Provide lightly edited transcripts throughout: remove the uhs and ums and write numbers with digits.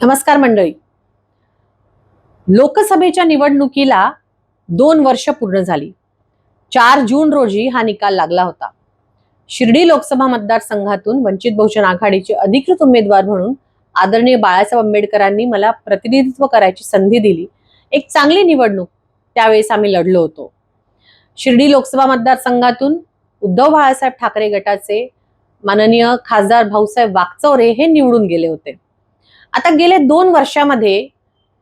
नमस्कार मंडळी. लोकसभेच्या निवडणुकीला 2 वर्ष पूर्ण झाली. 4 जून रोजी हा निकाल लागला होता. शिर्डी लोकसभा मतदारसंघातून वंचित बहुजन आघाडीचे अधिकृत उमेदवार म्हणून आदरणीय बाळासाहेब आंबेडकरांनी मला प्रतिनिधित्व करायची संधी दिली. एक चांगली निवडणूक त्यावेळेस आम्ही लढलो होतो. शिर्डी लोकसभा मतदारसंघातून उद्धव बाळासाहेब ठाकरे गटाचे माननीय खासदार भाऊसाहेब वाकचौरे हे निवडून गेले होते. आता गेले 2 वर्षामध्ये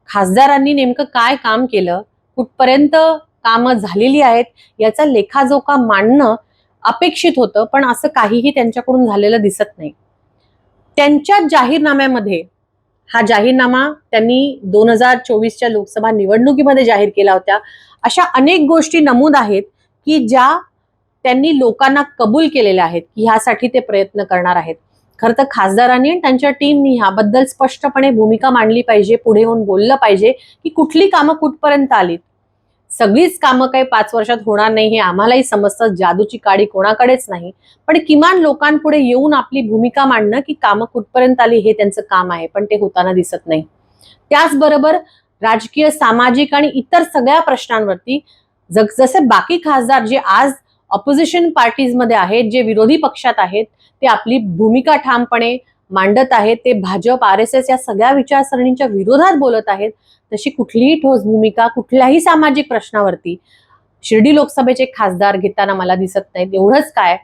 खासदारांनी नेमकं काय काम केलं, कुठपर्यंत कामं झालेली आहेत याचा लेखाजोखा मांडणं अपेक्षित होतं, पण असं काहीही त्यांच्याकडून झालेलं दिसत नाही. त्यांच्या जाहीरनाम्यामध्ये, हा जाहीरनामा त्यांनी 2024च्या लोकसभा निवडणुकीमध्ये जाहीर केला होता, अशा अनेक गोष्टी नमूद आहेत की ज्या त्यांनी लोकांना कबूल केलेल्या आहेत की ह्यासाठी ते प्रयत्न करणार आहेत. खरं तर खासदारांनी आणि त्यांच्या टीमनी ह्याबद्दल स्पष्टपणे भूमिका मांडली पाहिजे, पुढे येऊन बोललं पाहिजे की कुठली कामं कुठपर्यंत आलीत. सगळीच कामं काही 5 वर्षात होणार नाही हे आम्हालाही समजतं, जादूची काडी कोणाकडेच नाही, पण किमान लोकांपुढे येऊन आपली भूमिका मांडणं की कामं कुठपर्यंत आली हे त्यांचं काम आहे, पण ते होताना दिसत नाही. त्याचबरोबर राजकीय, सामाजिक आणि इतर सगळ्या प्रश्नांवरती जसे बाकी खासदार जे आज ऑपोजिशन पार्टीज मध्ये आहेत, जे विरोधी पक्षात आहेत, ते आपली भूमिका ठामपणे मांडत आहेत, ते भाजप, RSS या सगळ्या विचारसरणींच्या विरोधात बोलत आहेत, तशी कुठलीही ठोस भूमिका कुठल्याही सामाजिक प्रश्नावरती शिर्डी लोकसभेचे खासदार घेताना मला दिसत नाहीत. एवढंच काय,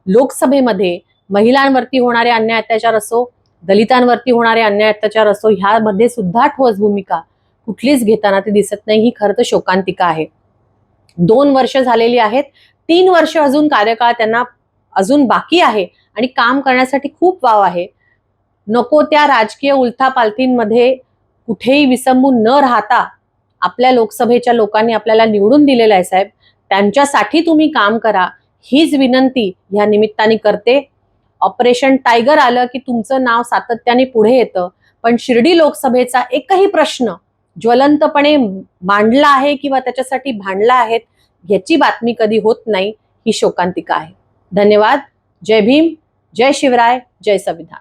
लोकसभेमध्ये महिलांवरती होणारे अन्याय अत्याचार असो, दलितांवरती होणारे अन्याय अत्याचार असो, ह्यामध्ये सुद्धा ठोस भूमिका कुठलीच घेताना ते दिसत नाही. ही खरं तर शोकांतिका आहे. 2 वर्ष झालेली आहेत, 3 वर्ष अजून कार्यकाळ त्यांना अजून बाकी आहे आणि काम करण्यासाठी खूप वाव आहे. नको त्या राजकीय उलथापालथींमध्ये कुठेही विसंबून न राहता आपल्या लोकसभेच्या लोकांनी आपल्याला निवडून दिलेलं आहे साहेब, त्यांच्यासाठी तुम्ही काम करा, हीच विनंती या निमित्ताने करते. ऑपरेशन टायगर आलं की तुमचं नाव सातत्याने पुढे येतं, पण शिर्डी लोकसभेचा एकही प्रश्न ज्वलंतपणे मांडला आहे किंवा त्याच्यासाठी भांडला आहे याची बातमी कधी होत नाही. ही शोकांतिका आहे. धन्यवाद. जय भीम, जय शिवराय, जय संविधान.